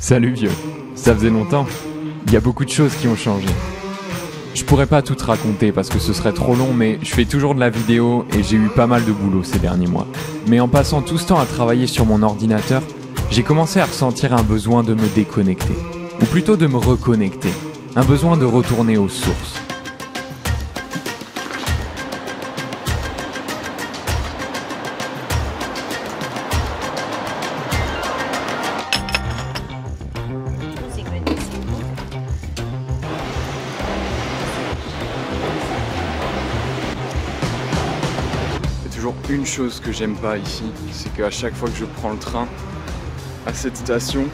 Salut vieux, ça faisait longtemps. Il y a beaucoup de choses qui ont changé. Je pourrais pas tout te raconter parce que ce serait trop long, mais je fais toujours de la vidéo et j'ai eu pas mal de boulot ces derniers mois. Mais en passant tout ce temps à travailler sur mon ordinateur, j'ai commencé à ressentir un besoin de me déconnecter. Ou plutôt de me reconnecter. Un besoin de retourner aux sources. Toujours une chose que j'aime pas ici, c'est qu'à chaque fois que je prends le train à cette station,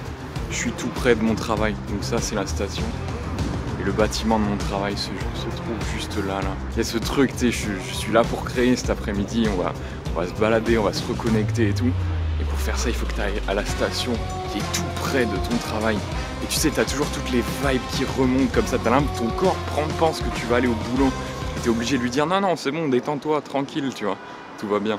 je suis tout près de mon travail. Donc ça c'est la station. Et le bâtiment de mon travail se trouve juste là. Il y a ce truc, tu sais, je suis là pour créer cet après-midi, on va se balader, on va se reconnecter et tout. Et pour faire ça, il faut que tu ailles à la station qui est tout près de ton travail. Et tu sais, tu as toujours toutes les vibes qui remontent comme ça. Ton corps pense que tu vas aller au boulot. Tu es obligé de lui dire non, c'est bon, détends-toi, tranquille, tu vois. Tout va bien.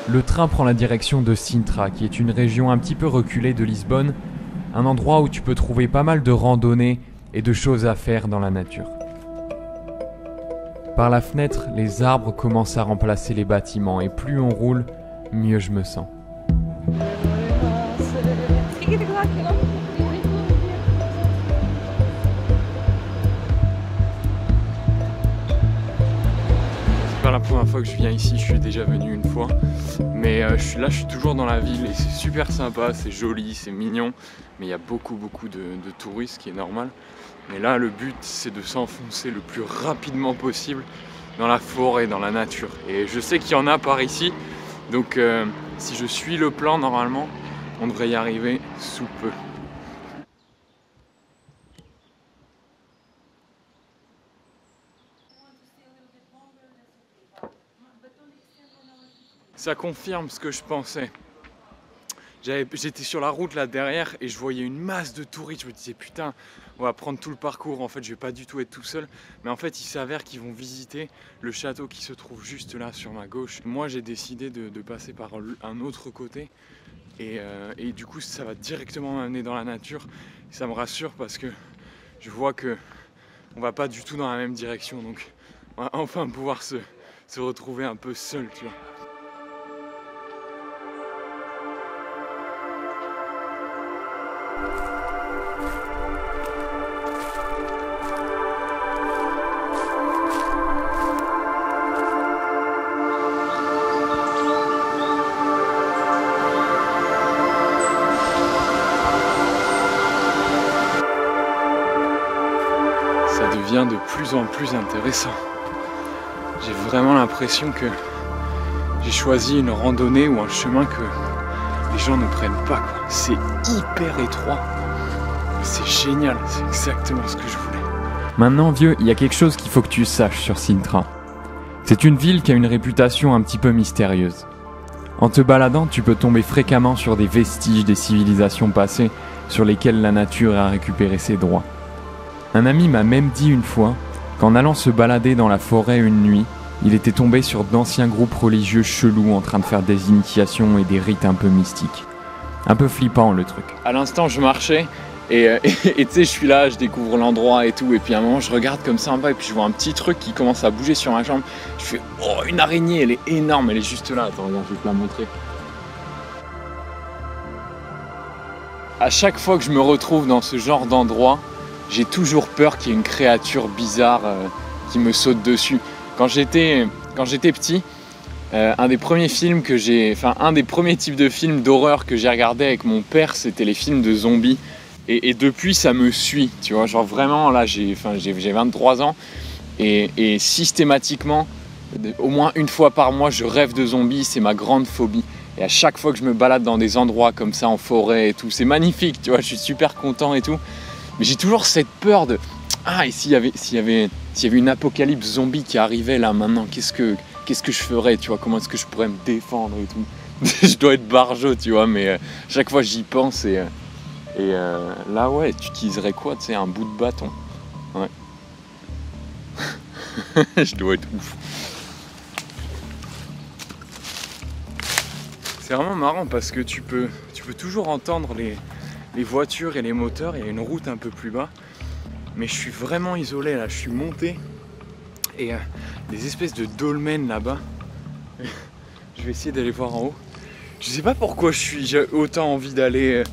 Le train prend la direction de Sintra, qui est une région un petit peu reculée de Lisbonne, un endroit où tu peux trouver pas mal de randonnées et de choses à faire dans la nature. Par la fenêtre, les arbres commencent à remplacer les bâtiments et plus on roule, mieux je me sens. C'est pas la première fois que je viens ici, je suis déjà venu une fois, mais je suis toujours dans la ville et c'est super sympa, c'est joli, c'est mignon, mais il y a beaucoup de touristes, ce qui est normal. Mais là le but c'est de s'enfoncer le plus rapidement possible dans la forêt, dans la nature. Et je sais qu'il y en a par ici, donc si je suis le plan normalement, on devrait y arriver sous peu. Ça confirme ce que je pensais. J'étais sur la route là derrière et je voyais une masse de touristes. Je me disais putain, on va prendre tout le parcours. En fait, je vais pas du tout être tout seul. Mais en fait, il s'avère qu'ils vont visiter le château qui se trouve juste là sur ma gauche. Moi, j'ai décidé de passer par un autre côté. Et du coup, ça va directement m'amener dans la nature. Et ça me rassure parce que je vois que on va pas du tout dans la même direction. Donc, on va enfin pouvoir se retrouver un peu seul, tu vois. Ça devient de plus en plus intéressant. J'ai vraiment l'impression que j'ai choisi une randonnée ou un chemin que les gens ne prennent pas. C'est hyper étroit. C'est génial, c'est exactement ce que je voulais. Maintenant vieux, il y a quelque chose qu'il faut que tu saches sur Sintra. C'est une ville qui a une réputation un petit peu mystérieuse. En te baladant, tu peux tomber fréquemment sur des vestiges des civilisations passées sur lesquelles la nature a récupéré ses droits. Un ami m'a même dit une fois qu'en allant se balader dans la forêt une nuit, il était tombé sur d'anciens groupes religieux chelous en train de faire des initiations et des rites un peu mystiques. Un peu flippant le truc. À l'instant, je marchais et tu sais, je suis là, je découvre l'endroit et tout. Et puis à un moment, je regarde comme ça en bas et puis je vois un petit truc qui commence à bouger sur ma jambe. Je fais oh, une araignée, elle est énorme, elle est juste là. Attends, regarde, je vais te la montrer. À chaque fois que je me retrouve dans ce genre d'endroit, j'ai toujours peur qu'il y ait une créature bizarre qui me saute dessus. Quand j'étais petit, un des premiers types de films d'horreur que j'ai regardé avec mon père, c'était les films de zombies. Et depuis, ça me suit, tu vois. Genre vraiment, là, j'ai 23 ans et systématiquement, au moins une fois par mois, je rêve de zombies. C'est ma grande phobie. Et à chaque fois que je me balade dans des endroits comme ça, en forêt et tout, c'est magnifique, tu vois. Je suis super content et tout. Mais j'ai toujours cette peur de ah, et s'il y avait une apocalypse zombie qui arrivait là maintenant, qu'est-ce que je ferais, tu vois, comment est-ce que je pourrais me défendre et tout. Je dois être barjot, tu vois, mais chaque fois j'y pense et là ouais, tu utiliserais quoi, tu sais, un bout de bâton. Ouais. Je dois être ouf. C'est vraiment marrant parce que tu peux toujours entendre les voitures et les moteurs. Il y a une route un peu plus bas. Mais je suis vraiment isolé là, je suis monté. Et des espèces de dolmens là-bas. Je vais essayer d'aller voir en haut. Je sais pas pourquoi j'ai autant envie d'aller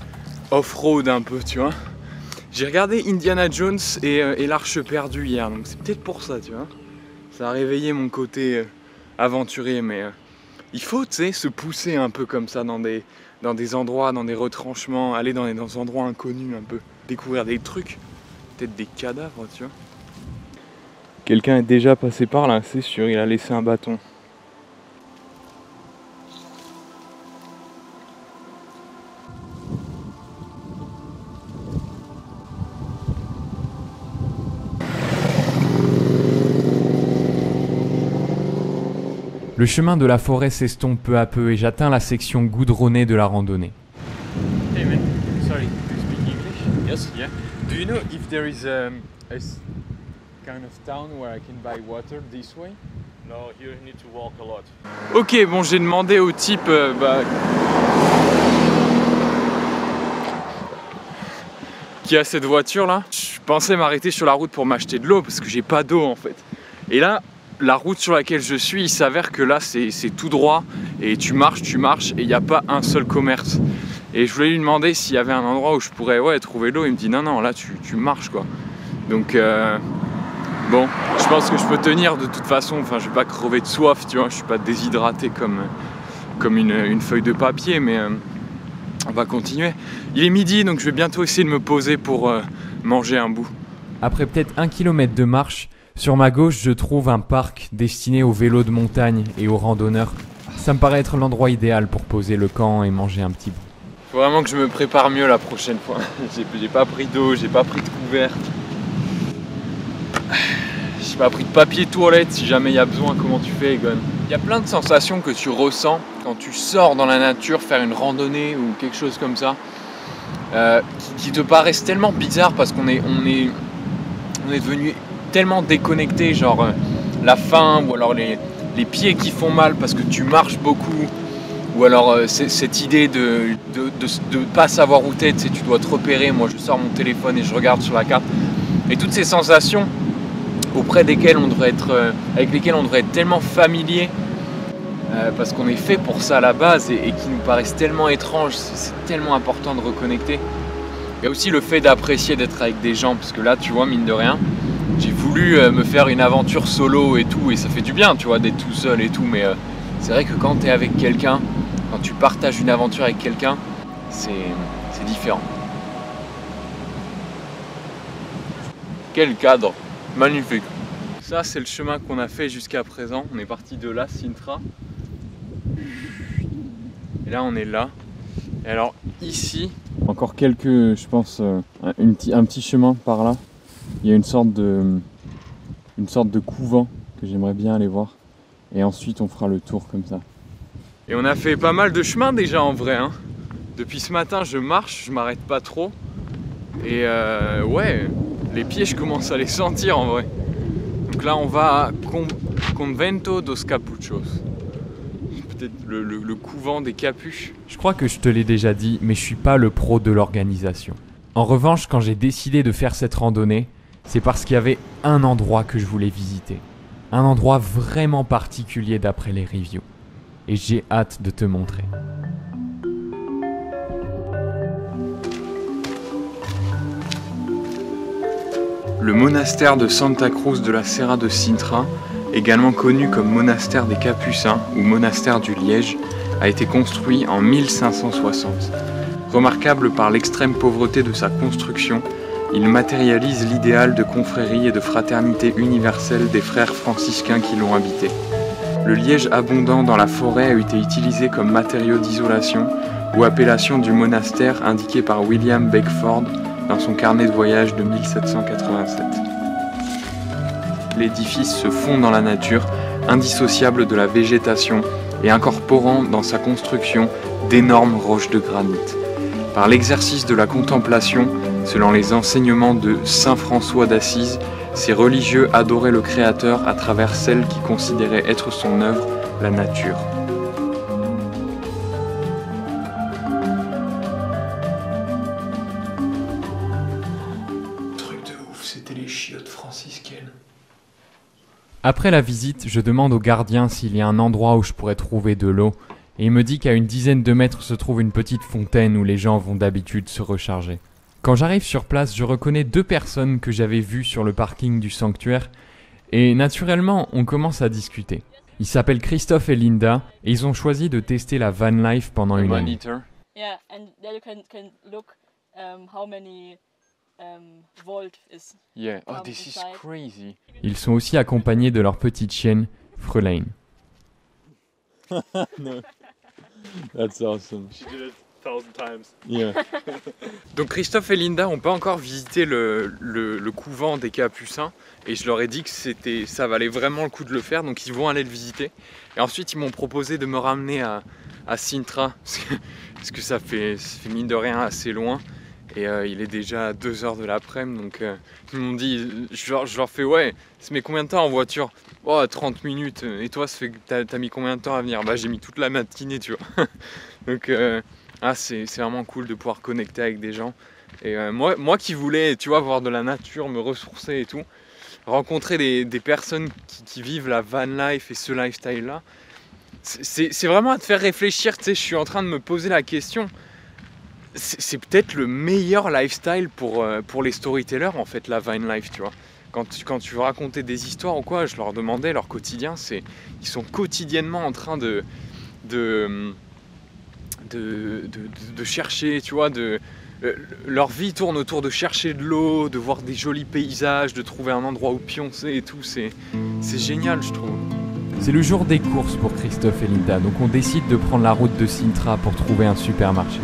off-road un peu, tu vois. J'ai regardé Indiana Jones et l'Arche perdue hier, donc c'est peut-être pour ça, tu vois. Ça a réveillé mon côté aventurier, mais il faut, tu sais, se pousser un peu comme ça dans des endroits, dans des retranchements, aller dans des endroits inconnus un peu, découvrir des trucs, peut-être des cadavres, tu vois. Quelqu'un est déjà passé par là, c'est sûr, il a laissé un bâton. Le chemin de la forêt s'estompe peu à peu et j'atteins la section goudronnée de la randonnée. Hey man, sorry, do you speak English? Yes, yeah. Do you know if there is a kind of town where I can buy water this way? No, here you need to walk a lot. Ok, bon, j'ai demandé au type qui a cette voiture là. Je pensais m'arrêter sur la route pour m'acheter de l'eau parce que j'ai pas d'eau en fait. Et là, la route sur laquelle je suis, il s'avère que là c'est tout droit et tu marches et il n'y a pas un seul commerce. Et je voulais lui demander s'il y avait un endroit où je pourrais trouver de l'eau. Il me dit non, là tu marches quoi. Donc bon, je pense que je peux tenir de toute façon. Enfin, je vais pas crever de soif, tu vois. Je suis pas déshydraté comme une feuille de papier, mais on va continuer. Il est midi, donc je vais bientôt essayer de me poser pour manger un bout. Après peut-être 1 kilomètre de marche, sur ma gauche, je trouve un parc destiné aux vélos de montagne et aux randonneurs. Ça me paraît être l'endroit idéal pour poser le camp et manger un petit bout. Faut vraiment que je me prépare mieux la prochaine fois. J'ai pas pris d'eau, j'ai pas pris de couvert. J'ai pas pris de papier toilette si jamais il y a besoin. Comment tu fais, Egon? Il y a plein de sensations que tu ressens quand tu sors dans la nature faire une randonnée ou quelque chose comme ça, qui te paraissent tellement bizarres parce qu'on est devenu tellement déconnecté, genre la faim ou alors les pieds qui font mal parce que tu marches beaucoup, ou alors cette idée de pas savoir où t'es, tu sais, tu dois te repérer. Moi je sors mon téléphone et je regarde sur la carte, et toutes ces sensations avec lesquelles on devrait être tellement familier parce qu'on est fait pour ça à la base, et qui nous paraissent tellement étranges. C'est tellement important de reconnecter. Il y a aussi le fait d'apprécier d'être avec des gens, parce que là tu vois, mine de rien, j'ai voulu me faire une aventure solo et tout, et ça fait du bien, tu vois, d'être tout seul et tout, mais c'est vrai que quand tu es avec quelqu'un, quand tu partages une aventure avec quelqu'un, c'est différent. Quel cadre magnifique. Ça, c'est le chemin qu'on a fait jusqu'à présent. On est parti de là, Sintra. Et là, on est là. Et alors, ici, encore quelques, je pense, un petit chemin par là. Il y a une sorte de couvent que j'aimerais bien aller voir. Et ensuite on fera le tour comme ça. Et on a fait pas mal de chemin déjà en vrai, hein. Depuis ce matin je marche, je m'arrête pas trop. Et ouais, les pieds je commence à les sentir en vrai. Donc là on va à Convento dos Capuchos. Peut-être le couvent des capuches. Je crois que je te l'ai déjà dit, mais je suis pas le pro de l'organisation. En revanche, quand j'ai décidé de faire cette randonnée, c'est parce qu'il y avait un endroit que je voulais visiter. Un endroit vraiment particulier d'après les reviews. Et j'ai hâte de te montrer. Le monastère de Santa Cruz de la Serra de Sintra, également connu comme monastère des Capucins ou monastère du Liège, a été construit en 1560. Remarquable par l'extrême pauvreté de sa construction, il matérialise l'idéal de confrérie et de fraternité universelle des frères franciscains qui l'ont habité. Le liège abondant dans la forêt a été utilisé comme matériau d'isolation ou appellation du monastère indiqué par William Beckford dans son carnet de voyage de 1787. L'édifice se fond dans la nature, indissociable de la végétation et incorporant dans sa construction d'énormes roches de granit. Par l'exercice de la contemplation, selon les enseignements de saint François d'Assise, ces religieux adoraient le Créateur à travers celle qui considérait être son œuvre, la nature. Après la visite, je demande au gardien s'il y a un endroit où je pourrais trouver de l'eau, et il me dit qu'à une dizaine de mètres se trouve une petite fontaine où les gens vont d'habitude se recharger. Quand j'arrive sur place, je reconnais 2 personnes que j'avais vues sur le parking du sanctuaire, et naturellement, on commence à discuter. Ils s'appellent Christophe et Linda, et ils ont choisi de tester la van life pendant une année. Yeah, and there you can look how many volt is. Yeah. Oh, this is crazy. Ils sont aussi accompagnés de leur petite chienne, Frölein. No. That's awesome. She did it 1,000 times. Yeah. Donc Christophe et Linda n'ont pas encore visité le couvent des Capucins et je leur ai dit que ça valait vraiment le coup de le faire, donc ils vont aller le visiter. Et ensuite ils m'ont proposé de me ramener à Sintra parce que ça fait mine de rien assez loin et il est déjà 2h de l'après-midi, donc ils m'ont dit, je leur fais ouais, ça met combien de temps en voiture? Oh, 30 minutes. Et toi, t'as mis combien de temps à venir? Bah j'ai mis toute la matinée, tu vois. Donc c'est vraiment cool de pouvoir connecter avec des gens. Et moi qui voulais, tu vois, voir de la nature, me ressourcer et tout, rencontrer des personnes qui vivent la van life et ce lifestyle là, c'est vraiment à te faire réfléchir. Tu sais, je suis en train de me poser la question. C'est peut-être le meilleur lifestyle pour les storytellers en fait, la van life, tu vois. Quand tu veux raconter des histoires ou quoi, je leur demandais leur quotidien, ils sont quotidiennement en train de chercher, tu vois, leur vie tourne autour de chercher de l'eau, de voir des jolis paysages, de trouver un endroit où pioncer et tout, c'est génial je trouve. C'est le jour des courses pour Christophe et Linda, donc on décide de prendre la route de Sintra pour trouver un supermarché.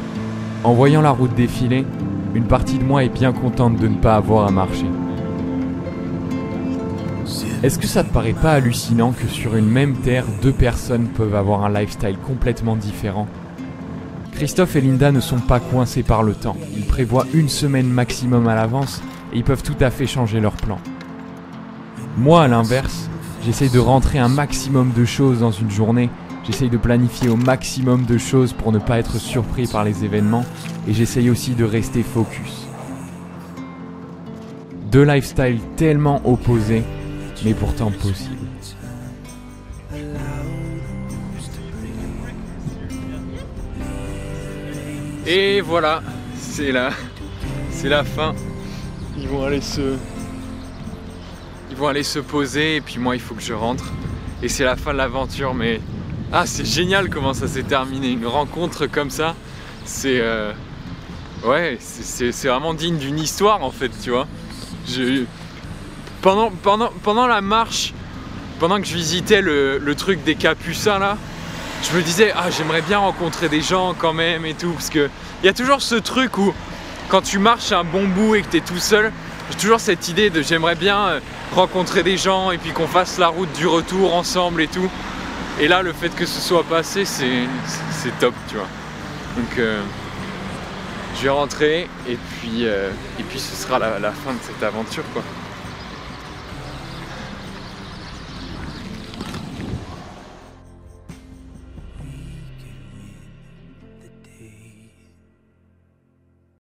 En voyant la route défiler, une partie de moi est bien contente de ne pas avoir à marcher. Est-ce que ça te paraît pas hallucinant que sur une même terre, 2 personnes peuvent avoir un lifestyle complètement différent? Christophe et Linda ne sont pas coincés par le temps. Ils prévoient 1 semaine maximum à l'avance et ils peuvent tout à fait changer leur plan. Moi, à l'inverse, j'essaye de rentrer un maximum de choses dans une journée. J'essaye de planifier au maximum de choses pour ne pas être surpris par les événements et j'essaye aussi de rester focus. 2 lifestyles tellement opposés, mais pourtant possible. Et voilà, c'est la fin. Ils vont aller se poser et puis moi il faut que je rentre. Et c'est la fin de l'aventure, mais c'est génial comment ça s'est terminé. Une rencontre comme ça, c'est vraiment digne d'une histoire en fait, tu vois. Pendant la marche, pendant que je visitais le truc des Capucins là, je me disais j'aimerais bien rencontrer des gens quand même et tout, parce que il y a toujours ce truc où quand tu marches un bon bout et que tu es tout seul, j'ai toujours cette idée de j'aimerais bien rencontrer des gens et puis qu'on fasse la route du retour ensemble et tout. Et là le fait que ce soit passé, c'est top, tu vois. Donc je vais rentrer et puis ce sera la fin de cette aventure quoi.